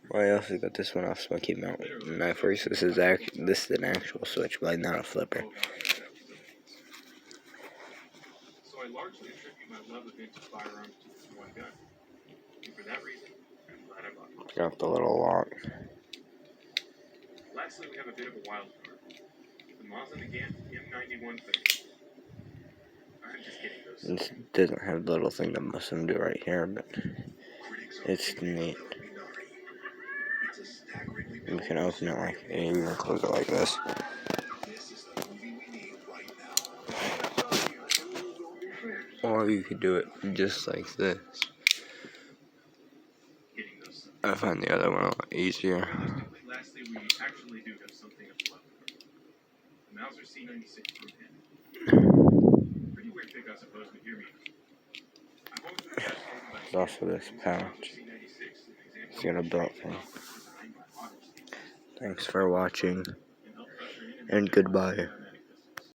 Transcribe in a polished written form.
Well, I also got this one off Smoky Mountain Knife Works. This is an actual switchblade, not a flipper. So I largely attribute my love of vintage firearms to this one gun. And for that reason, I'm glad I bought it. Got the little lock. Lastly, we have a bit of a wild card. The Mosin again, M9130. I'm just kidding, those. This doesn't have the little thing that most of them do right here, but it's neat. You can open it like, and you can close it like this. Or you could do it just like this. I find the other one a lot easier. Lastly, we actually do have something of love. The Mauser C96 Pro 10. Pretty weird pick, I suppose, but hear me. There's also this pouch. It's got a belt thing. Thanks for watching, and goodbye.